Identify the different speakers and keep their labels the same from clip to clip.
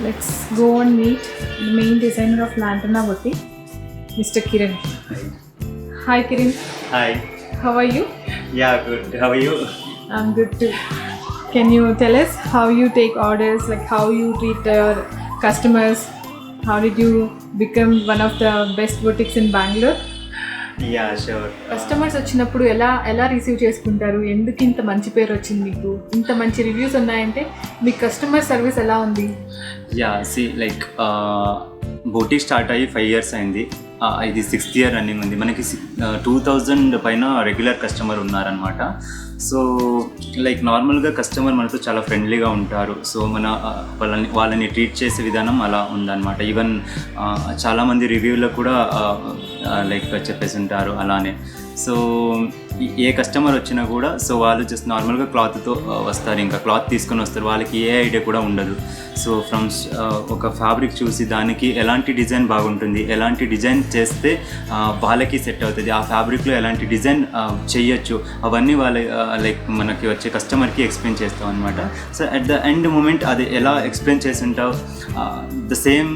Speaker 1: Let's go and meet the main designer of Lantana Boutique, Mr. Kiran. Hi Kiran.
Speaker 2: Hi.
Speaker 1: How are you?
Speaker 2: Yeah, good. How are you?
Speaker 1: I'm good too. Can you tell us how you take orders, like how you treat your customers? How did you become one of the best boutiques in Bangalore?
Speaker 2: Yeah, sure.
Speaker 1: Customers వచ్చినప్పుడు ఎలా receive చేసుకుంటారు? ఎందుకు ఇంత మంచి పేరు వచ్చింది మీకు? ఇంత మంచి రివ్యూస్ ఉన్నాయంటే మీ కస్టమర్ సర్వీస్ ఎలా ఉంది?
Speaker 2: లైక్ బోటిక్ స్టార్ట్ అయ్యి 5 years అయింది. ఇది 6th year రన్నింగ్ ఉంది. మనకి 2000 పైన రెగ్యులర్ కస్టమర్ ఉన్నారనమాట. సో లైక్ నార్మల్గా కస్టమర్ మనతో చాలా ఫ్రెండ్లీగా ఉంటారు. సో మన వాళ్ళని ట్రీట్ చేసే విధానం అలా ఉందన్నమాట. ఈవెన్ చాలామంది రివ్యూలో కూడా లైక్ చెప్పేసి ఉంటారు అలానే. సో ఏ కస్టమర్ వచ్చినా కూడా సో వాళ్ళు జస్ట్ నార్మల్గా క్లాత్తో వస్తారు, ఇంకా క్లాత్ తీసుకొని వస్తారు. వాళ్ళకి ఏ ఐడియా కూడా ఉండదు. సో ఫ్రమ్ ఒక ఫ్యాబ్రిక్ చూసి దానికి ఎలాంటి డిజైన్ బాగుంటుంది, ఎలాంటి డిజైన్ చేస్తే వాళ్ళకి సెట్ అవుతుంది, ఆ ఫ్యాబ్రిక్లో ఎలాంటి డిజైన్ చేయొచ్చు, అవన్నీ వాళ్ళ లైక్ మనకి వచ్చే కస్టమర్కి ఎక్స్ప్లెయిన్ చేస్తాం అనమాట. So at the end moment అది ఎలా ఎక్స్ప్లెయిన్ చేసి ఉంటావు ద సేమ్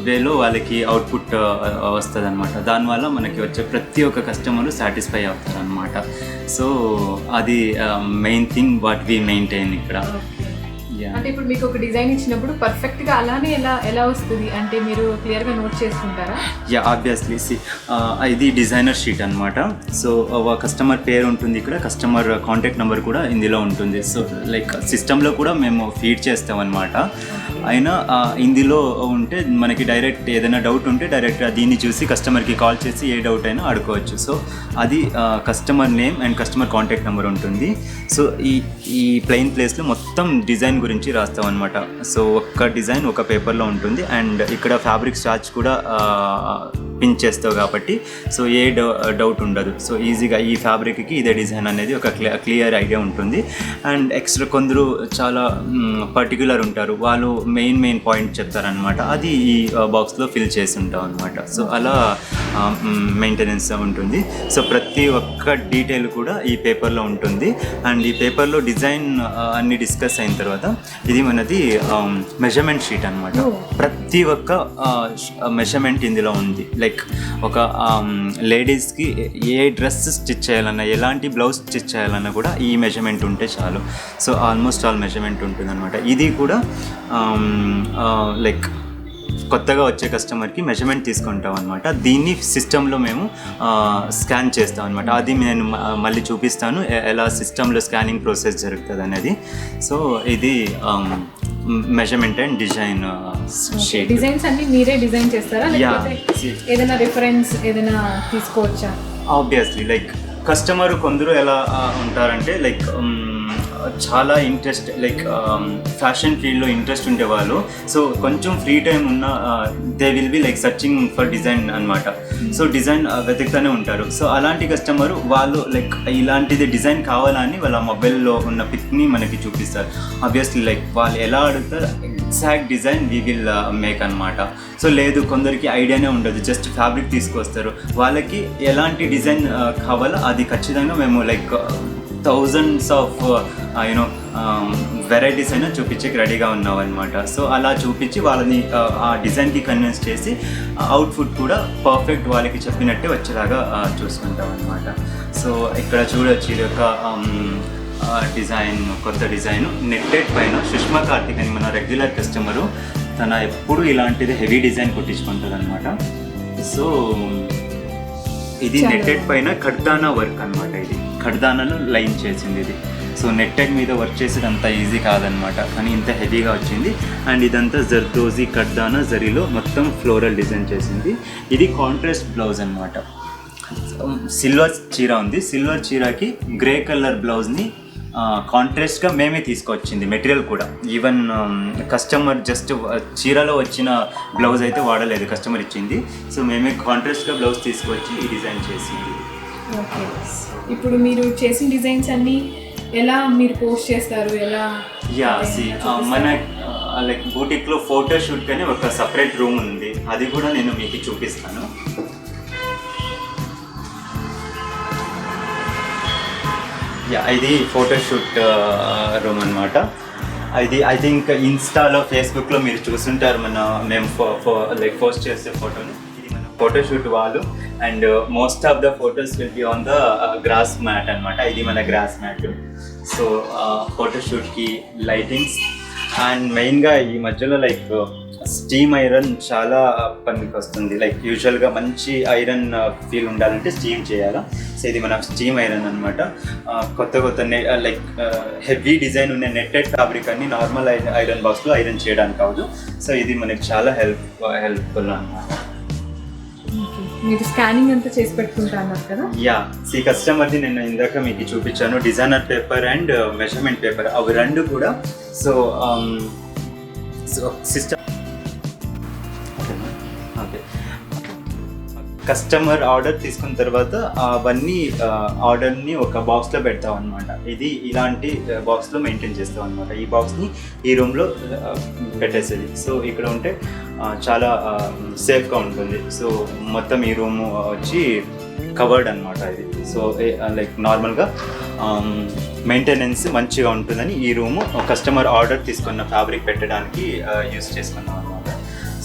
Speaker 2: వేలో వాళ్ళకి అవుట్పుట్ వస్తుంది అనమాట. దానివల్ల మనకి వచ్చే ప్రతి ఒక్క కస్టమరు సాటిస్ఫై అవుతారు అనమాట. సో అది main thing what we maintain ఇక్కడ.
Speaker 1: అంటే ఇప్పుడు మీకు ఒక డిజైన్ ఇచ్చినప్పుడు పర్ఫెక్ట్గా అలానే ఎలా వస్తుంది అంటే మీరు క్లియర్గా నోట్ చేసుకుంటారా?
Speaker 2: ఆబ్వియస్లీ ఇది డిజైనర్ షీట్ అనమాట. సో కస్టమర్ పేరు ఉంటుంది, ఇక్కడ కస్టమర్ కాంటాక్ట్ నెంబర్ కూడా ఇందులో ఉంటుంది. సో లైక్ సిస్టంలో కూడా మేము ఫీడ్ చేస్తాం అనమాట. అయినా ఇందులో ఉంటే మనకి డైరెక్ట్ ఏదైనా డౌట్ ఉంటే డైరెక్ట్ దీన్ని చూసి కస్టమర్కి కాల్ చేసి ఏ డౌట్ అయినా అడుకోవచ్చు. సో అది customer name and customer contact number ఉంటుంది. సో ఈ ప్లెయిన్ ప్లేస్లో మొత్తం డిజైన్ గురించి రాస్తాం అనమాట. సో ఒక్క డిజైన్ ఒక పేపర్లో ఉంటుంది అండ్ ఇక్కడ ఫ్యాబ్రిక్ స్టార్చ్ కూడా పిన్ చేస్తావు కాబట్టి సో ఏ డౌట్ ఉండదు. సో ఈజీగా ఈ ఫ్యాబ్రిక్కి ఇదే డిజైన్ అనేది ఒక క్లియర్ ఐడియా ఉంటుంది. అండ్ ఎక్స్ట్రా కొందరు చాలా పర్టిక్యులర్ ఉంటారు, వాళ్ళు మెయిన్ పాయింట్ చెప్తారనమాట. అది ఈ బాక్స్లో ఫిల్ చేసి ఉంటాం అనమాట. సో అలా మెయింటెనెన్స్ ఉంటుంది. సో ప్రతి ఒక్క డీటెయిల్ కూడా ఈ పేపర్లో ఉంటుంది. అండ్ ఈ పేపర్లో డిజైన్ అన్ని డిస్కస్ అయిన తర్వాత ఇది మనది మెజర్మెంట్ షీట్ అనమాట. ప్రతి ఒక్క మెజర్మెంట్ ఇందులో ఉంది. లైక్ ఒక లేడీస్కి ఏ డ్రెస్ స్టిచ్ చేయాలన్నా, ఎలాంటి బ్లౌజ్ స్టిచ్ చేయాలన్నా కూడా ఈ మెజర్మెంట్ ఉంటే చాలు. సో ఆల్మోస్ట్ ఆల్ మెజర్మెంట్ ఉంటుంది అనమాట. ఇది కూడా లైక్ కొత్తగా వచ్చే కస్టమర్కి మెజర్మెంట్ తీసుకుంటాం అనమాట. దీన్ని సిస్టంలో మేము స్కాన్ చేస్తాం అనమాట. అది నేను మళ్ళీ చూపిస్తాను ఎలా సిస్టంలో స్కానింగ్ ప్రాసెస్ జరుగుతుంది అనేది. సో ఇది measurement and design sheet.
Speaker 1: Designs అన్ని మీరే డిజైన్ చేస్తారా లేకపోతే ఏదైనా రిఫరెన్స్ ఏదైనా తీసుకోవచ్చా?
Speaker 2: ఆబ్వియస్లీ లైక్ కస్టమర్ కొందరు ఎలా ఉంటారంటే లైక్ చాలా ఇంట్రెస్ట్ లైక్ ఫ్యాషన్ ఫీల్డ్లో ఇంట్రెస్ట్ ఉండేవాళ్ళు. సో కొంచెం ఫ్రీ టైం ఉన్న they will be like searching for design అనమాట. సో డిజైన్ వెతుకుతూనే ఉంటారు. సో అలాంటి కస్టమర్ వాళ్ళు లైక్ ఇలాంటిది డిజైన్ కావాలని వాళ్ళ మొబైల్లో ఉన్న పిక్ని మనకి చూపిస్తారు. ఆబ్వియస్లీ లైక్ వాళ్ళు ఎలా అడుగుతారు exact design we will make అనమాట. సో లేదు కొందరికి ఐడియానే ఉండదు, జస్ట్ ఫ్యాబ్రిక్ తీసుకొస్తారు. వాళ్ళకి ఎలాంటి డిజైన్ కావాలో అది ఖచ్చితంగా మేము like thousands of you know varieties అయినా చూపించేకి రెడీగా ఉన్నాం అనమాట. సో అలా చూపించి వాళ్ళని ఆ డిజైన్కి కన్విన్స్ చేసి అవుట్పుట్ కూడా పర్ఫెక్ట్ వాళ్ళకి చెప్పినట్టే వచ్చేలాగా చూసుకుంటాం అనమాట. సో ఇక్కడ చూడొచ్చు ఇది ఒక డిజైన్, కొత్త డిజైన్ నెట్టెడ్ పైన సుష్మా కార్తిక్ అని మన రెగ్యులర్ కస్టమరు, తన ఎప్పుడు ఇలాంటిది హెవీ డిజైన్ కుట్టించుకుంటుంది అనమాట. సో ఇది నెట్టెడ్ పైన కడ్దానా వర్క్ అనమాట. ఇది కడ్దానాలో లైన్ చేసింది ఇది. సో నెట్టెడ్ మీద వర్క్ చేసేది అంత ఈజీ కాదనమాట, కానీ ఇంత హెవీగా వచ్చింది. అండ్ ఇదంతా జర్దోజీ కడ్దానా జరీలో మొత్తం ఫ్లోరల్ డిజైన్ చేసింది. ఇది కాంట్రాస్ట్ బ్లౌజ్ అనమాట. సిల్వర్ చీర ఉంది, సిల్వర్ చీరకి గ్రే కలర్ బ్లౌజ్ని కాంట్రాస్ట్గా మేమే తీసుకొచ్చింది మెటీరియల్ కూడా. ఈవెన్ కస్టమర్ జస్ట్ చీరలో వచ్చిన బ్లౌజ్ అయితే వాడలేదు, కస్టమర్ ఇచ్చింది. సో మేమే కాంట్రాస్ట్గా బ్లౌజ్ తీసుకొచ్చి ఈ డిజైన్ చేసింది.
Speaker 1: ఓకే, ఇప్పుడు మీరు చేసిన డిజైన్స్ అన్నీ ఎలా మీరు పోస్ట్ చేస్తారు? ఎలా?
Speaker 2: మన లైక్ బూటిక్లో ఫోటో షూట్ కానీ ఒక సపరేట్ రూమ్ ఉంది, అది కూడా నేను మీకు చూపిస్తాను. ఇది ఫోటోషూట్ రూమ్ అనమాట. ఇది ఐ థింక్ ఇన్స్టాలో ఫేస్బుక్లో మీరు చూసుంటారు మేము లైక్ పోస్ట్ చేసే ఫోటోని. ఇది మన ఫోటోషూట్ వాళ్ళు and most of the photos will be on the grass mat అనమాట. ఇది మన గ్రాస్ మ్యాట్. సో ఫోటోషూట్కి లైటింగ్స్ అండ్ మెయిన్గా ఈ మధ్యలో లైక్ స్టీమ్ ఐరన్ చాలా పనికి వస్తుంది. లైక్ యూజువల్గా మంచి ఐరన్ ఫీల్ ఉండాలంటే స్టీమ్ చేయాలా. సో ఇది మన స్టీమ్ ఐరన్ అనమాట. కొత్త లైక్ హెవీ డిజైన్ ఉన్న నెట్టెడ్ ఫ్యాబ్రిక్ అన్ని నార్మల్ ఐరన్ బాక్స్లో ఐరన్ చేయడానికి కావదు. సో ఇది మనకి చాలా హెల్ప్ఫుల్ అనమాట.
Speaker 1: మీరు స్కానింగ్ అంతా చేసి పెట్టుకుంటా అన్నారు కదా?
Speaker 2: యా, ఈ కస్టమర్ది నేను ఇందాక మీకు చూపించాను, designer paper and measurement paper, అవి రెండు కూడా. సో సిస్టమ్ కస్టమర్ ఆర్డర్ తీసుకున్న తర్వాత అవన్నీ ఆర్డర్ని ఒక బాక్స్లో పెడతాం అనమాట. ఇది ఇలాంటి బాక్స్లో మెయింటైన్ చేస్తాం అనమాట. ఈ బాక్స్ని ఈ రూమ్లో పెట్టేసేది. సో ఇక్కడ ఉంటే చాలా సేఫ్గా ఉంటుంది. సో మొత్తం ఈ రూమ్ వచ్చి కవర్డ్ అనమాట ఇది. సో లైక్ నార్మల్గా మెయింటెనెన్స్ మంచిగా ఉంటుందని ఈ రూము కస్టమర్ ఆర్డర్ తీసుకున్న ఫ్యాబ్రిక్ పెట్టడానికి యూస్ చేసుకున్నాం అనమాట.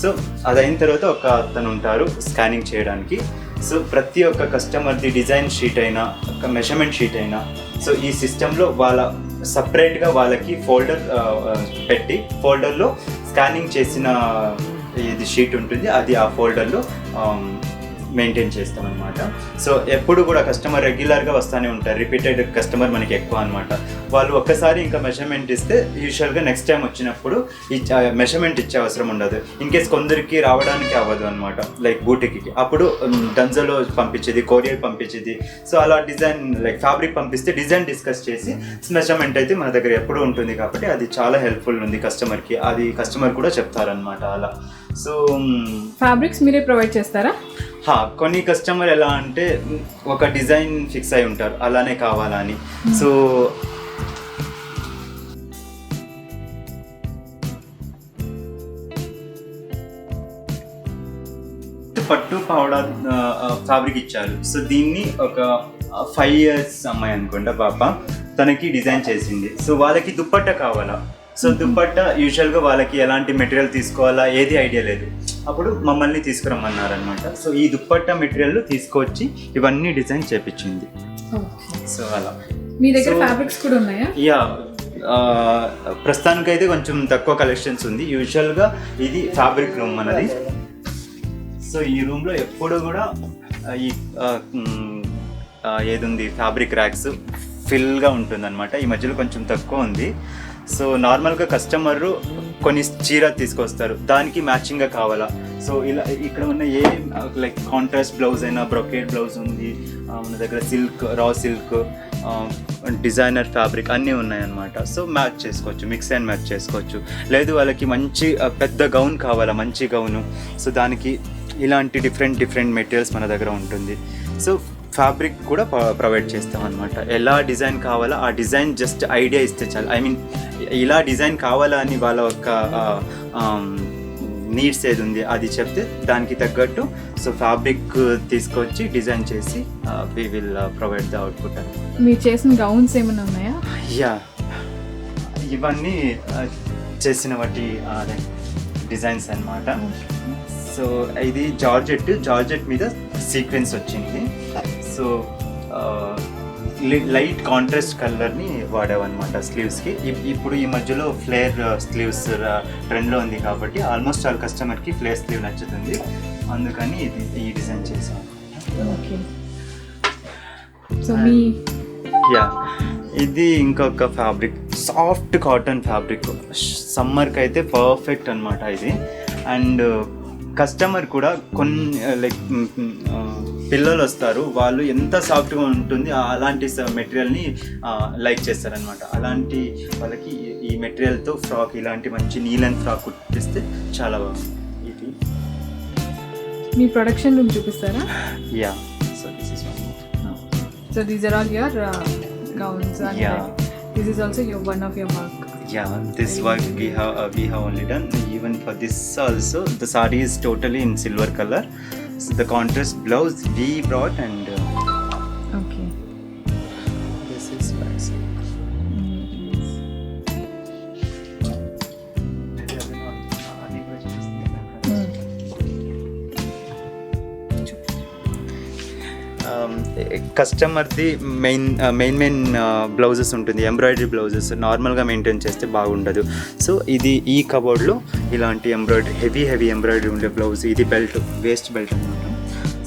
Speaker 2: సో అదైన తర్వాత ఒక అతను ఉంటారు స్కానింగ్ చేయడానికి. సో ప్రతి ఒక్క కస్టమర్ది డిజైన్ షీట్ అయినా ఒక మెజర్మెంట్ షీట్ అయినా సో ఈ సిస్టంలో సపరేట్గా వాళ్ళకి ఫోల్డర్ పెట్టి ఫోల్డర్లో స్కానింగ్ చేసిన ఇది షీట్ ఉంటుంది, అది ఆ ఫోల్డర్లో మెయింటైన్ చేస్తాం అనమాట. సో ఎప్పుడు కూడా కస్టమర్ రెగ్యులర్గా వస్తూనే ఉంటారు. రిపీటెడ్ కస్టమర్ మనకి ఎక్కువ అనమాట. వాళ్ళు ఒక్కసారి ఇంకా మెజర్మెంట్ ఇస్తే యూజువల్గా నెక్స్ట్ టైం వచ్చినప్పుడు మెజర్మెంట్ ఇచ్చే అవసరం ఉండదు. ఇన్కేస్ కొందరికి రావడానికి అవ్వదు అనమాట, లైక్ బూటికి, అప్పుడు డన్జోలో పంపించేది, కొరియర్ పంపించేది. సో అలా డిజైన్ లైక్ ఫ్యాబ్రిక్ పంపిస్తే డిజైన్ డిస్కస్ చేసి మెజర్మెంట్ అయితే మన దగ్గర ఎప్పుడు ఉంటుంది కాబట్టి అది చాలా హెల్ప్ఫుల్ ఉంది కస్టమర్కి. అది కస్టమర్ కూడా చెప్తారనమాట అలా. సో
Speaker 1: ఫ్యాబ్రిక్స్ మీరే ప్రొవైడ్ చేస్తారా?
Speaker 2: కొన్ని కస్టమర్ ఎలా అంటే ఒక డిజైన్ ఫిక్స్ అయి ఉంటారు అలానే కావాలని. సో పట్టు పావడా ఫ్యాబ్రిక్ ఇచ్చారు. సో దీన్ని ఒక 5 years అమ్మాయి అనుకుంటా పాప, తనకి డిజైన్ చేసింది. సో వాళ్ళకి దుప్పట్ట కావాలా. సో దుప్పట్ట యూజువల్గా వాళ్ళకి ఎలాంటి మెటీరియల్ తీసుకోవాలా ఏది ఐడియా లేదు. అప్పుడు మమ్మల్ని తీసుకురమ్మన్నారనమాట. సో ఈ దుప్పట్ట మెటీరియల్ తీసుకొచ్చి ఇవన్నీ డిజైన్ చేపించింది. సో అలా
Speaker 1: మీ దగ్గర ఫ్యాబ్రిక్స్ కూడా ఉన్నాయా?
Speaker 2: యా, ప్రస్తుతానికైతే కొంచెం తక్కువ కలెక్షన్స్ ఉంది. యూజువల్గా ఇది ఫ్యాబ్రిక్ రూమ్ మనది. సో ఈ రూమ్లో ఎప్పుడు కూడా ఈ ఏది ఉంది ఫ్యాబ్రిక్ ర్యాక్స్ ఫిల్గా ఉంటుందన్నమాట. ఈ మధ్యలో కొంచెం తక్కువ ఉంది. సో నార్మల్గా కస్టమర్ కొన్ని చీర తీసుకొస్తారు, దానికి మ్యాచింగ్గా కావాలా. సో ఇలా ఇక్కడ ఉన్న ఏ లైక్ కాంట్రాస్ట్ బ్లౌజ్ అయినా, బ్రొకేడ్ బ్లౌజ్ ఉంది మన దగ్గర, silk, raw silk, designer fabric అన్నీ ఉన్నాయన్నమాట. సో మ్యాచ్ చేసుకోవచ్చు, మిక్స్ అండ్ మ్యాచ్ చేసుకోవచ్చు. లేదు వాళ్ళకి మంచి పెద్ద గౌన్ కావాలా, మంచి గౌను, సో దానికి ఇలాంటి డిఫరెంట్ మెటీరియల్స్ మన దగ్గర ఉంటుంది. సో ఫ్యాబ్రిక్ కూడా ప్రొవైడ్ చేస్తాం అనమాట. ఎలా డిజైన్ కావాలా ఆ డిజైన్ జస్ట్ ఐడియా ఇస్తే చాలు. ఐ మీన్ ఇలా డిజైన్ కావాలా అని వాళ్ళ యొక్క నీడ్స్ ఏది ఉంది అది చెప్తే దానికి తగ్గట్టు సో ఫ్యాబ్రిక్ తీసుకొచ్చి డిజైన్ చేసి we will provide the output.
Speaker 1: మీరు చేసిన గౌన్స్ ఏమైనా ఉన్నాయా?
Speaker 2: యా, ఇవన్నీ చేసిన వాటి డిజైన్స్ అన్నమాట. సో ఇది జార్జెట్ మీద సీక్వెన్స్ వచ్చింది. సో లైట్ కాంట్రాస్ట్ కలర్ని వాడామన్నమాట స్లీవ్స్కి. ఇప్పుడు ఈ మధ్యలో ఫ్లేర్ స్లీవ్స్ ట్రెండ్లో ఉంది కాబట్టి ఆల్మోస్ట్ ఆల్ కస్టమర్కి ఫ్లేర్ స్లీవ్ నచ్చుతుంది, అందుకని ఈ డిజైన్ చేసాం.
Speaker 1: ఓకే. సో మీ
Speaker 2: యా, ఇది ఇంకొక ఫ్యాబ్రిక్, సాఫ్ట్ కాటన్ ఫ్యాబ్రిక్, సమ్మర్కి అయితే పర్ఫెక్ట్ అనమాట ఇది. అండ్ కస్టమర్ కూడా కొన్ని లైక్ పిల్లలు వస్తారు, వాళ్ళు ఎంత సాఫ్ట్గా ఉంటుంది అలాంటి మెటీరియల్ని లైక్ చేస్తారనమాట. అలాంటి వాళ్ళకి ఈ మెటీరియల్తో ఫ్రాక్, ఇలాంటి మంచి నీలన్ ఫ్రాక్ కుట్టిస్తే చాలా బాగుంది. ఇది
Speaker 1: మీ ప్రొడక్షన్ రూమ్ చూపిస్తారా?
Speaker 2: Yeah, so this is
Speaker 1: so these are all your gowns and this is also one of your work.
Speaker 2: Yeah, this work we have only done. Even for this also, the saree is totally in silver color. So the contrast blouse we brought and
Speaker 1: okay.
Speaker 2: This is nice. కస్టమర్ది main blouses ఉంటుంది, embroidery blouses నార్మల్గా maintain చేస్తే బాగుండదు. So ఈ కబోర్డ్లో ఇలాంటి heavy embroidery ఉండే blouse, ఇది బెల్ట్, వేస్ట్ బెల్ట్ అనమాట.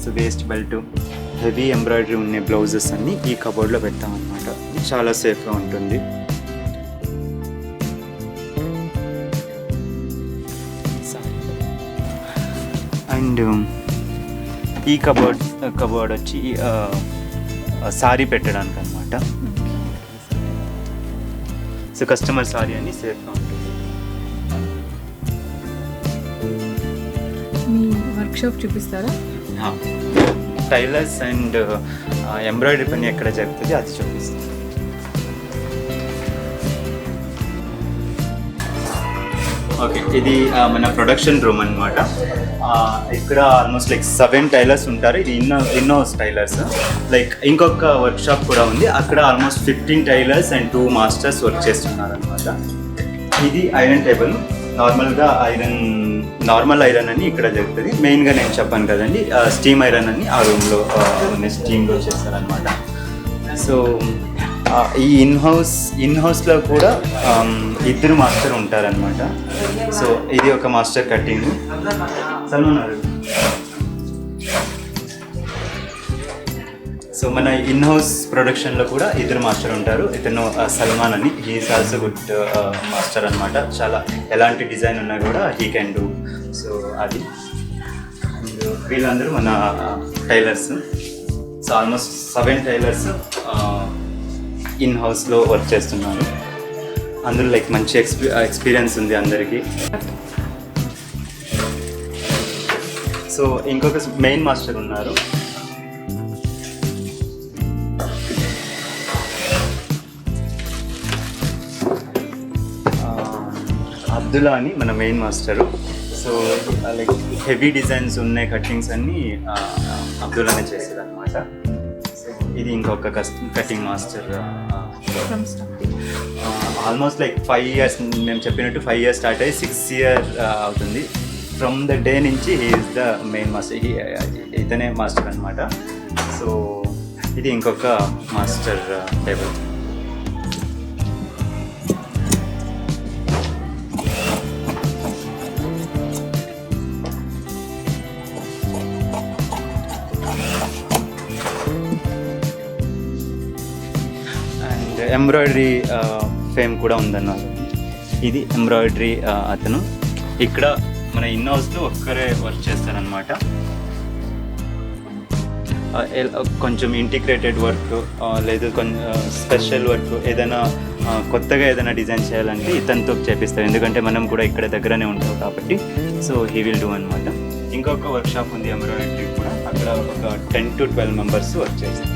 Speaker 2: So waist belt, heavy embroidery ఉండే బ్లౌజెస్ అన్నీ ఈ కబోర్డ్లో పెడతామన్నమాట. చాలా సేఫ్గా ఉంటుంది. అండ్ ఈ కబోర్డ్ వచ్చి సారీ పెట్టడానికి అనమాట. సో కస్టమర్ సారీ అని సేఫ్గా ఉంటుంది.
Speaker 1: మీ వర్క్షాప్ చూపిస్తారా?
Speaker 2: టైలర్స్ అండ్ ఎంబ్రాయిడరీ పని ఎక్కడ జరుగుతుంది అది చూపిస్తాం. ఓకే, ఇది మన ప్రొడక్షన్ రూమ్ అనమాట. ఇక్కడ ఆల్మోస్ట్ లైక్ 7 టైలర్స్ ఉంటారు. ఇది ఇన్నోస్ టైలర్స్. లైక్ ఇంకొక వర్క్షాప్ కూడా ఉంది, అక్కడ almost 15 tailors and 2 masters work చేస్తున్నారు అనమాట. ఇది ఐరన్ టేబుల్. నార్మల్ ఐరన్ అని ఇక్కడ జరుగుతుంది. మెయిన్గా నేను చెప్పాను కదండి, స్టీమ్ ఐరన్ అని ఆ రూమ్లో స్టీమ్లో చేస్తారనమాట. సో ఈ ఇన్హౌస్లో కూడా 2 మాస్టర్ ఉంటారనమాట. సో ఇది ఒక మాస్టర్ కటింగ్. సల్మాన్ గారు, సో మన ఇన్హౌస్ ప్రొడక్షన్లో కూడా 2 మాస్టర్ ఉంటారు. ఇతను సల్మాన్ అని, హీఈస్ ఆల్సో గుడ్ మాస్టర్ అనమాట. చాలా ఎలాంటి డిజైన్ ఉన్నా కూడా హీ కెన్ డూ. సో అది వీళ్ళందరూ మన tailors. So almost 7 tailors in హౌస్లో వర్క్ చేస్తున్నారు. అందులో లైక్ మంచి ఎక్స్పీరియన్స్ ఉంది అందరికీ. సో ఇంకొక మెయిన్ మాస్టర్ ఉన్నారు, అబ్దుల్లా అని మన main master. So like heavy designs ఉన్నాయి, కటింగ్స్ అన్నీ అబ్దుల్లానే చేసేది అనమాట. సో ఇది ఇంకొక cutting master. Almost like 5 years, మేము చెప్పినట్టు 5 years స్టార్ట్ అయ్యి 6 years అవుతుంది. ఫ్రమ్ ద డే నుంచి he is the main master, ఇతనే మాస్టర్ అనమాట. సో ఇది ఇంకొక master table. And embroidery fame కూడా ఉందన్నమాట. ఇది ఎంబ్రాయిడరీ అతను ఇక్కడ మన ఇన్ హౌస్లో ఒక్కరే వర్క్ చేస్తారనమాట. కొంచెం ఇంటిగ్రేటెడ్ వర్క్ లేదు కొంచెం స్పెషల్ వర్క్ ఏదైనా కొత్తగా ఏదైనా డిజైన్ చేయాలంటే ఇతనితో చేపిస్తారు, ఎందుకంటే మనం కూడా ఇక్కడ దగ్గరనే ఉంటాం కాబట్టి. సో హీ విల్ డూ అనమాట. ఇంకొక వర్క్షాప్ ఉంది ఎంబ్రాయిడరీ కూడా, అక్కడ ఒక 10 to 12 members వర్క్ చేస్తారు.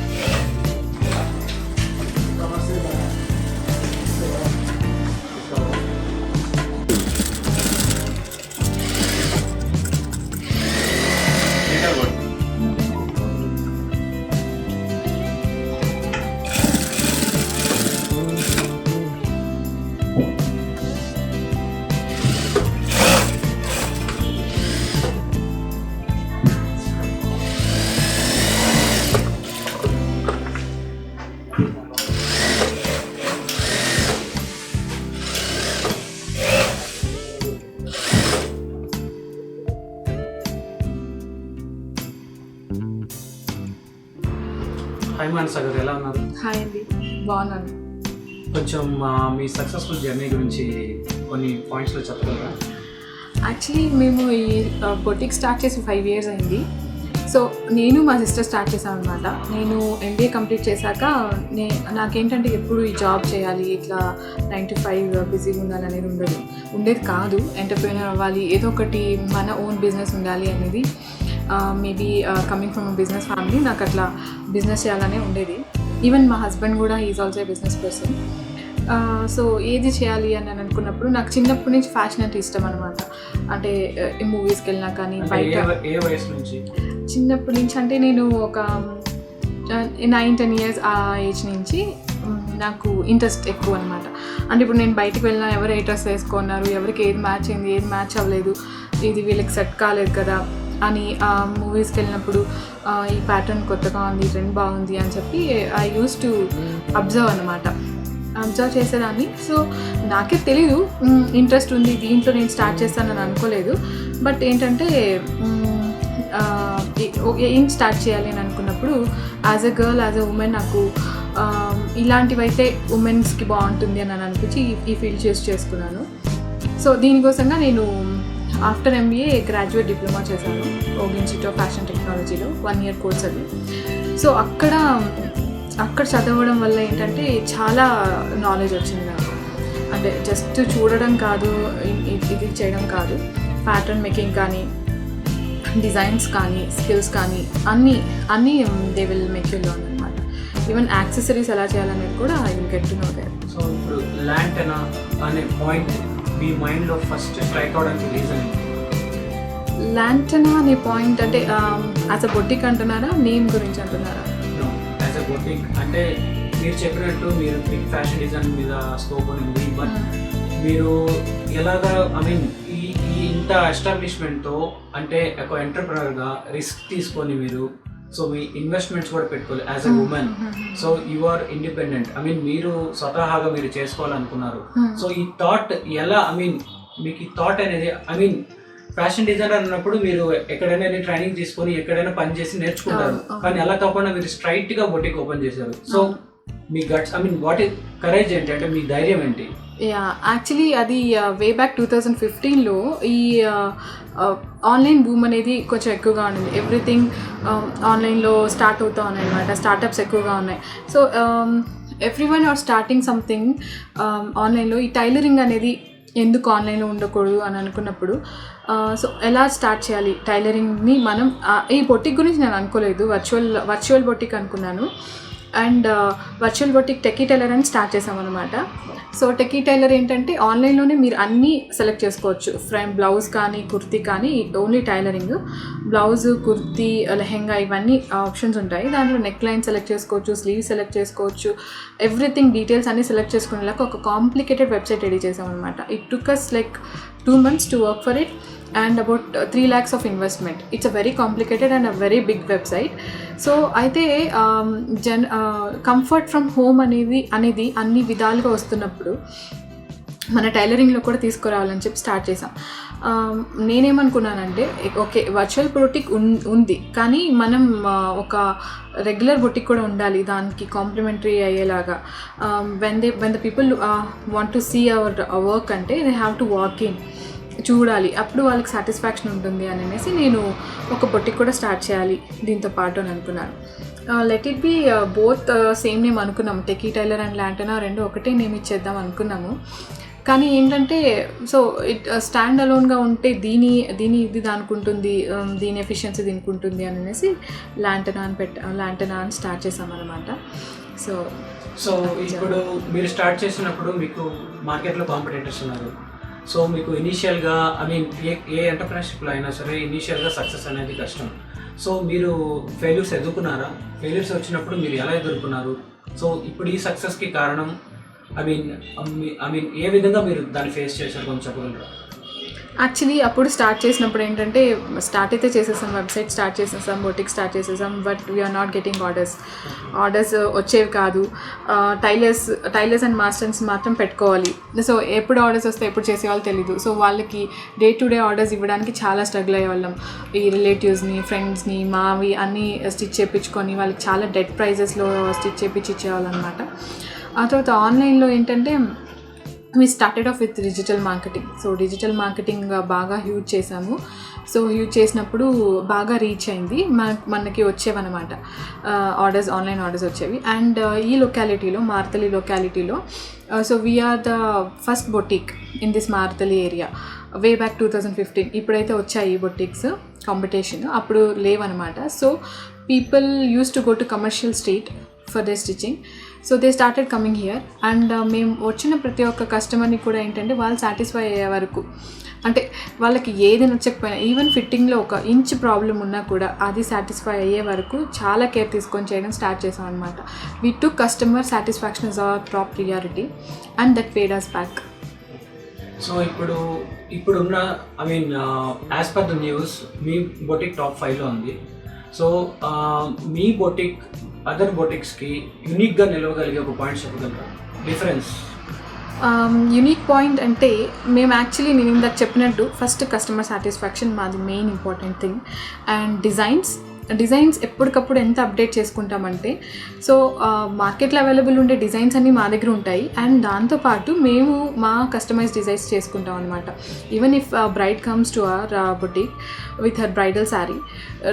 Speaker 3: హాయ్ మానస గారు, ఎలా ఉన్నారు?
Speaker 1: హాయ్ అండి, బాగున్నాను.
Speaker 3: కొంచెం మీ సక్సెస్ఫుల్ జర్నీ గురించి కొన్ని పాయింట్స్లో చెప్పగలరా?
Speaker 1: యాక్చువల్లీ మేము ఈ బొటిక్ స్టార్ట్ చేసి 5 years అయింది. సో నేను మా సిస్టర్ స్టార్ట్ చేశాను అనమాట. నేను MBA కంప్లీట్ చేశాక నాకేంటంటే ఎప్పుడు ఈ జాబ్ చేయాలి, ఇట్లా 9 to 5 బిజీగా ఉండాలి అనేది ఉండేది కాదు. ఎంటర్ప్రెన్యూర్ అవ్వాలి, ఏదో ఒకటి మన ఓన్ బిజినెస్ ఉండాలి అనేది. Maybe coming from business family, నాకు అట్లా బిజినెస్ చేయాలనే ఉండేది. ఈవెన్ మా హస్బెండ్ కూడా is also business person. So ఏది చేయాలి అని నేను అనుకున్నప్పుడు నాకు చిన్నప్పటి నుంచి ఫ్యాషన్ అంటే ఇష్టం అనమాట. అంటే మూవీస్కి వెళ్ళినా కానీ బయట.
Speaker 3: ఏ వయసు నుంచి?
Speaker 1: చిన్నప్పటి నుంచి అంటే నేను ఒక 9-10 years ఆ ఏజ్ నుంచి నాకు ఇంట్రెస్ట్ ఎక్కువ అనమాట. అంటే ఇప్పుడు నేను బయటకు వెళ్ళినా ఎవరు ఏ డ్రెస్ వేసుకున్నారు, ఎవరికి ఏది మ్యాచ్ అయింది, ఏది మ్యాచ్ అవ్వలేదు, ఇది వీళ్ళకి సెట్ కాలేదు కదా అని మూవీస్కి వెళ్ళినప్పుడు ఈ ప్యాటర్న్ కొత్తగా ఉంది, ట్రెండ్ బాగుంది అని చెప్పి ఐ యూస్ టు అబ్జర్వ్ అనమాట. అబ్జర్వ్ చేసేదాన్ని. సో నాకే తెలీదు ఇంట్రెస్ట్ ఉంది దీంట్లో, నేను స్టార్ట్ చేస్తానని అనుకోలేదు. బట్ ఏంటంటే ఏం స్టార్ట్ చేయాలి అని అనుకున్నప్పుడు as a girl, as a women నాకు ఇలాంటివైతే ఉమెన్స్కి బాగుంటుంది అని అనిపించి ఈ ఫీల్డ్ చేసుకున్నాను. సో దీనికోసంగా నేను ఆఫ్టర్ MBA గ్రాడ్యుయేట్ డిప్లొమా చేశాను ఓగ్ ఇన్స్టిట్యూట్ ఆఫ్ ఫ్యాషన్ టెక్నాలజీలో, 1 year కోర్స్ అది. సో అక్కడ చదవడం వల్ల ఏంటంటే చాలా నాలెడ్జ్ వచ్చింది నాకు. అంటే జస్ట్ చూడడం కాదు, ఇది చేయడం కాదు, ప్యాటర్న్ మేకింగ్ కానీ, డిజైన్స్ కానీ, స్కిల్స్ కానీ అన్నీ they will make you learn అనమాట. ఈవెన్ యాక్సెసరీస్ ఎలా చేయాలనేది కూడా I will get to know there.
Speaker 3: So ఇప్పుడు లాంటెనా అనే పాయింట్ మీ మైండ్లో ఫస్ట్ స్ట్రైక్ అవడానికి రీజన్ ఏంటి?
Speaker 1: లాంటెనా అనే పాయింట్ అంటే యాజ్ అ బొటిక్ అంటున్నారా, నేమ్ గురించి అంటున్నారా?
Speaker 3: యాజ్ అ బొటిక్ అంటే మీరు చెప్పినట్టు మీరు బిగ్ ఫ్యాషన్ డిజైన్ మీద స్కోప్ ఉంది, బట్ మీరు ఎలాగా ఐ మీన్ ఈ ఇంత ఎస్టాబ్లిష్మెంట్తో అంటే ఒక ఎంటర్ప్రెనర్గా రిస్క్ తీసుకొని మీరు సో మీ ఇన్వెస్ట్మెంట్స్ కూడా పెట్టుకోవాలి as a women. So you are independent, I mean మీరు స్వతహాగా మీరు చేసుకోవాలనుకున్నారు. సో ఈ థాట్ ఎలా, ఐ మీన్ మీకు ఈ థాట్ అనేది, ఐ మీన్ ఫ్యాషన్ డిజైనర్ అన్నప్పుడు మీరు ఎక్కడైనా ట్రైనింగ్ తీసుకొని ఎక్కడైనా పని చేసి నేర్చుకుంటారు, కానీ అలా కాకుండా మీరు స్ట్రైట్గా బొటిక్ ఓపెన్ చేశారు. So me guts, I mean what is courage ఏంటి, అంటే మీ ధైర్యం ఏంటి?
Speaker 1: యాక్చువల్లీ అది వే బ్యాక్ 2015లో ఈ ఆన్లైన్ బూమ్ అనేది కొంచెం ఎక్కువగా ఉండింది. ఎవ్రీథింగ్ ఆన్లైన్లో స్టార్ట్ అవుతా ఉన్నాయి అనమాట, స్టార్టప్స్ ఎక్కువగా ఉన్నాయి. So everyone are starting something ఆన్లైన్లో. ఈ టైలరింగ్ అనేది ఎందుకు ఆన్లైన్లో ఉండకూడదు అని అనుకున్నప్పుడు సో ఎలా స్టార్ట్ చేయాలి టైలరింగ్ని మనం. ఈ బొటిక్ గురించి నేను అనుకోలేదు, వర్చువల్ బొటిక్ అనుకున్నాను. And virtual boutique techie tailor అని స్టార్ట్ చేసామన్నమాట. సో టెకీ టైలర్ ఏంటంటే ఆన్లైన్లోనే మీరు అన్నీ సెలెక్ట్ చేసుకోవచ్చు. బ్లౌజ్ కానీ, కుర్తీ కానీ, only tailoring. Blouse, kurti, lehenga ఇవన్నీ ఆప్షన్స్ ఉంటాయి. దాంట్లో నెక్ లైన్ సెలెక్ట్ చేసుకోవచ్చు, స్లీవ్ సెలెక్ట్ చేసుకోవచ్చు, ఎవ్రీథింగ్ డీటెయిల్స్ అన్నీ సెలెక్ట్ చేసుకునేలాగా ఒక కాంప్లికేటెడ్ వెబ్సైట్ రెడీ చేసామన్నమాట. It took us like 2 months to work for it and about 3 lakhs of investment. It's a very complicated and a very big website. So అయితే comfort from home అనేది అన్ని విధాలుగా వస్తున్నప్పుడు మన టైలరింగ్లో కూడా తీసుకురావాలని చెప్పి స్టార్ట్ చేసాం. నేనేమనుకున్నానంటే ఓకే వర్చువల్ బొటిక్ ఉంది, కానీ మనం ఒక రెగ్యులర్ బొటిక్ కూడా ఉండాలి దానికి కాంప్లిమెంటరీ అయ్యేలాగా. When the people want to see our work అంటే they have to walk in, చూడాలి, అప్పుడు వాళ్ళకి సాటిస్ఫాక్షన్ ఉంటుంది అని అనేసి నేను ఒక బొటిక్ కూడా స్టార్ట్ చేయాలి దీంతో పాటు అని అనుకున్నాను. Let it be both same name అనుకున్నాము, టెకీ టైలర్ అండ్ లాంటెనా రెండు ఒకటే నేమ్ ఇచ్చేద్దాం అనుకున్నాము. కానీ ఏంటంటే సో ఇట్ స్టాండ్ అలోన్గా ఉంటే దీని ఇది దానికి ఉంటుంది, దీని ఎఫిషియన్సీ దీనికి ఉంటుంది అని అనేసి లాంటెనా అని స్టార్ట్ చేసామన్నమాట.
Speaker 3: సో ఇప్పుడు మీరు స్టార్ట్ చేసినప్పుడు మీకు మార్కెట్లో కాంపిటేటర్స్ ఉన్నారు. సో మీకు ఇనీషియల్గా ఐ మీన్ ఏ ఎంటర్ప్రెనర్షిప్లో అయినా సరే ఇనీషియల్గా సక్సెస్ అనేది కష్టం. సో మీరు ఫెయిల్యూర్స్ ఎదుర్కొన్నారా? ఫెయిల్యూర్స్ వచ్చినప్పుడు మీరు ఎలా ఎదుర్కొన్నారు? సో ఇప్పుడు ఈ సక్సెస్కి కారణం ఐ మీన్ ఏ విధంగా మీరు దాన్ని ఫేస్ చేశారు కొంచెం చెప్పగలరా?
Speaker 1: యాక్చువల్లీ అప్పుడు స్టార్ట్ చేసినప్పుడు ఏంటంటే స్టార్ట్ అయితే చేసేసాం, వెబ్సైట్ స్టార్ట్ చేసేసాం, బొటిక్ స్టార్ట్ చేసేసాం, but we're not getting orders వచ్చేవి కాదు. టైలర్స్ అండ్ మాస్టర్స్ మాత్రం పెట్టుకోవాలి. సో ఎప్పుడు ఆర్డర్స్ వస్తే ఎప్పుడు చేసేవాళ్ళు తెలీదు. సో వాళ్ళకి డే టు డే ఆర్డర్స్ ఇవ్వడానికి చాలా స్ట్రగుల్ అయ్యేవాళ్ళం. ఈ రిలేటివ్స్ని, ఫ్రెండ్స్ని, మావి అన్నీ స్టిచ్ చేయించుకొని వాళ్ళకి చాలా డెడ్ ప్రైజెస్లో స్టిచ్ చేయించి ఇచ్చేవాళ్ళు అనమాట. ఆ తర్వాత ఆన్లైన్లో ఏంటంటే we started off with digital marketing. So digital marketing బాగా యూజ్ చేసాము. సో యూజ్ చేసినప్పుడు బాగా రీచ్ అయింది, మనకి వచ్చేవన్నమాట ఆర్డర్స్, ఆన్లైన్ ఆర్డర్స్ వచ్చేవి. అండ్ ఈ లొకాలిటీలో, మార్తలి లొకాలిటీలో, so we are the first boutique in this Marathahalli area way back 2015. ఇప్పుడైతే వచ్చాయి ఈ బొటిక్స్ కాంపిటీషన్, అప్పుడు లేవన్నమాట. So people use to go to commercial street for the stitching. So they started coming here. And మేము వచ్చిన ప్రతి ఒక్క కస్టమర్ని కూడా ఏంటంటే వాళ్ళు సాటిస్ఫై అయ్యే వరకు, అంటే వాళ్ళకి ఏది నచ్చకపోయినా, ఈవెన్ ఫిట్టింగ్లో ఒక ఇంచ్ ప్రాబ్లం ఉన్నా కూడా అది సాటిస్ఫై అయ్యే వరకు చాలా కేర్ తీసుకొని చేయడం స్టార్ట్ చేసాం అనమాట. We took customer satisfaction is our top priority and that paid us back.
Speaker 3: So ఇప్పుడున్న I mean as per the news మీ బొటిక్ టాప్ 5లో ఉంది. సో మీ బొటిక్ అదర్ బొటిక్స్కి యూనిక్గా నిలవగలిగే ఒక పాయింట్స్ చెప్పగలరా డిఫరెన్స్?
Speaker 1: యూనిక్ పాయింట్ అంటే మేము యాక్చువల్లీ నేను ఇందాక చెప్పినట్టు ఫస్ట్ కస్టమర్ సాటిస్ఫాక్షన్ మాది main important thing. And designs ఎప్పటికప్పుడు ఎంత అప్డేట్ చేసుకుంటామంటే, సో మార్కెట్లో అవైలబుల్ ఉండే డిజైన్స్ అన్నీ మా దగ్గర ఉంటాయి. అండ్ దాంతోపాటు మేము మా కస్టమైజ్ డిజైన్స్ చేసుకుంటాం అనమాట. Even if braid comes to our boutique with her bridal sari,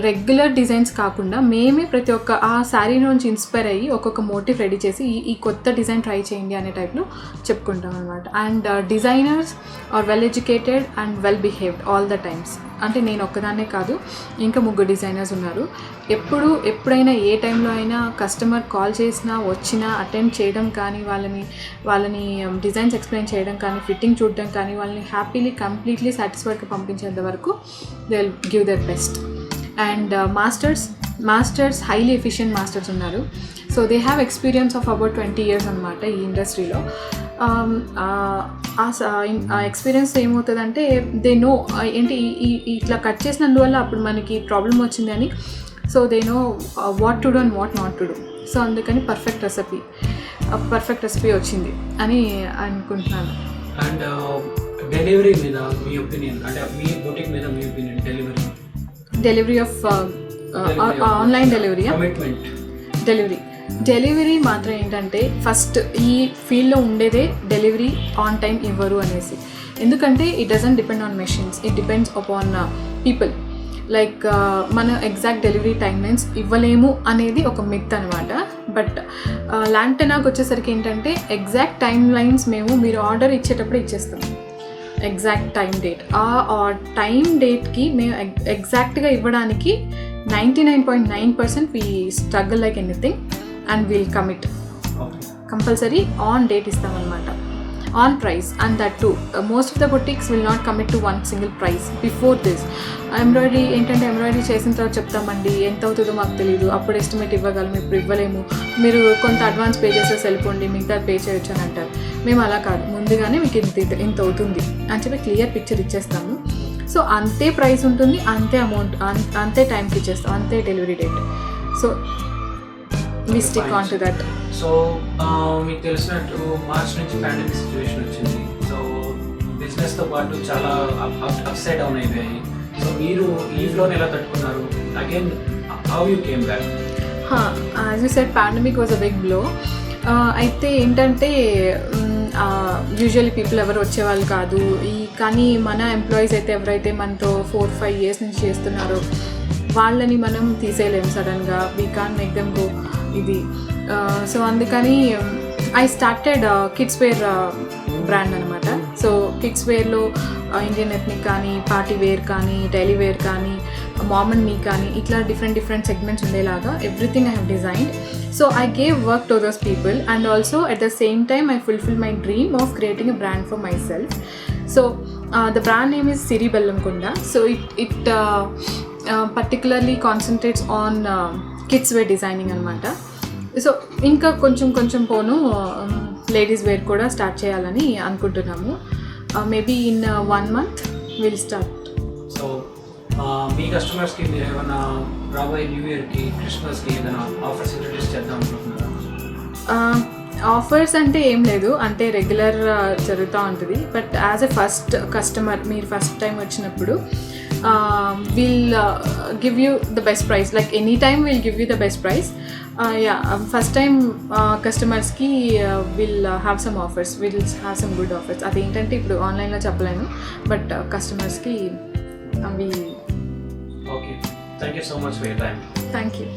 Speaker 1: regular designs కాకుండా మేమే ప్రతి ఒక్క ఆ శారీ నుంచి ఇన్స్పైర్ అయ్యి ఒక్కొక్క మోటివ్ రెడీ చేసి ఈ కొత్త డిజైన్ ట్రై చేయండి అనే టైప్లో చెప్పుకుంటాం అనమాట. And designers are well educated and well behaved all the times. అంటే నేను ఒక్కదాన్నే కాదు, ఇంకా 3 డిజైనర్స్ ఉన్నారు. ఎప్పుడైనా ఏ టైంలో అయినా కస్టమర్ కాల్ చేసినా వచ్చినా అటెండ్ చేయడం కానీ, వాళ్ళని డిజైన్స్ ఎక్స్ప్లెయిన్ చేయడం కానీ, ఫిట్టింగ్ చూడడం కానీ, వాళ్ళని హ్యాపీలీ కంప్లీట్లీ సాటిస్ఫైడ్గా పంపించేంత వరకు they will give their best. And masters highly efficient masters ఉన్నారు. So they have experience of about 20 years అనమాట ఈ ఇండస్ట్రీలో. ఆ ఎక్స్పీరియన్స్ ఏమవుతుందంటే దే నో ఏంటి ఇట్లా కట్ చేసినందువల్ల అప్పుడు మనకి ప్రాబ్లం వచ్చిందని. So they know what to do and what not to do. So అందుకని పర్ఫెక్ట్ రెసిపీ వచ్చింది అని అనుకుంటున్నాను.
Speaker 3: అండ్ డెలివరీ మీద మీ ఒపీనియన్, అంటే మీ బొటిక్ మీద మీ opinion?
Speaker 1: Delivery of online delivery మాత్రం ఏంటంటే ఫస్ట్ ఈ ఫీల్డ్లో ఉండేదే డెలివరీ ఆన్ టైం ఇవ్వరు అనేసి. ఎందుకంటే it doesn't depend on machines, it depends upon people. Like మన ఎగ్జాక్ట్ డెలివరీ టైం లైన్స్ ఇవ్వలేము అనేది ఒక మిత్ అనమాట. బట్ లాంటనాకు వచ్చేసరికి ఏంటంటే ఎగ్జాక్ట్ టైం లైన్స్ మీరు ఆర్డర్ ఇచ్చేటప్పుడు ఇచ్చేస్తాం. ఎగ్జాక్ట్ టైం డేట్, ఆ టైం డేట్కి మేము ఎగ్జాక్ట్గా ఇవ్వడానికి 99.9% we struggle like anything and will commit. Compulsory on date ఇస్తామన్నమాట, on price. And that to most of the boutiques will not commit to one single price before this. Embroidery చేసిన తర్వాత చెప్తామండి, ఎంత అవుతుందో మాకు తెలియదు, అప్పుడు ఎస్టిమేట్ ఇవ్వగలము, ఇప్పుడు ఇవ్వలేము, మీరు కొంత అడ్వాన్స్ పే చేసేసి వెళ్ళిపోండి, మిగతా పే చేయొచ్చు అని అంటారు. మేము అలా కాదు, ముందుగానే మీకు ఇంత అవుతుంది అని చెప్పి క్లియర్ పిక్చర్ ఇచ్చేస్తాము. సో అంతే ప్రైస్ ఉంటుంది, అంతే అమౌంట్, అంతే టైంకి ఇచ్చేస్తాం, అంతే delivery date. So we stick on to that.
Speaker 3: So మీకు తెలిసినట్టు మార్చ్ నుంచి పాండమిక్ సిచ్యువేషన్ వచ్చింది. సో బిజినెస్తో పాటు చాలా అప్ సైడ్ డౌన్ అయిపోయాయి. సో మీరు ఈ ఫ్లోని ఎలా తట్టుకున్నారు? Again how you came back?
Speaker 1: As you said pandemic was a big blow. అయితే ఏంటంటే యూజువల్లీ పీపుల్ ఎవరు వచ్చేవాళ్ళు కాదు. కానీ మన ఎంప్లాయీస్ అయితే ఎవరైతే మనతో 4-5 years నుంచి చేస్తున్నారో వాళ్ళని మనం తీసేయలేము సడన్గా. We can't make them go ఇది. సో అందుకని I started kids wear brand అనమాట. సో కిడ్స్ వేర్లో ఇండియన్ ఎథ్నిక్ కానీ, పార్టీ వేర్ కానీ, డైలీ వేర్ కానీ, మామ్ అండ్ మీ కానీ, ఇట్లా డిఫరెంట్ సెగ్మెంట్స్ ఉండేలాగా everything I have designed. So I gave work to those people, and also at the same time I fulfilled my dream of creating a brand for myself. So the brand name is Siri Bellamkonda. So it particularly concentrates on kids wear designing anamata. So ఇంకా కొంచెం పోను ladies wear కూడా start చేయాలని అనుకుంటున్నాము. Maybe in 1 month will start.
Speaker 3: So మీ కస్టమర్స్కి మీరు ఏమైనా రాబోయే న్యూ ఇయర్కి, క్రిస్మస్కి ఏదైనా ఆఫర్స్ ఇంట్రడ్యూస్ చేద్దాం అనుకుంటున్నారా?
Speaker 1: ఆఫర్స్ అంటే ఏం లేదు, అంటే రెగ్యులర్ జరుగుతూ ఉంటుంది. But as a first customer, మీరు ఫస్ట్ టైం వచ్చినప్పుడు will give you the best price. Like any time will give you the best price. First time కస్టమర్స్కి will have some offers, will have some good offers. అదేంటంటే ఇప్పుడు ఆన్లైన్లో చెప్పలేను, but కస్టమర్స్కి అవి.
Speaker 3: Okay, thank you so much for your time.
Speaker 1: Thank you.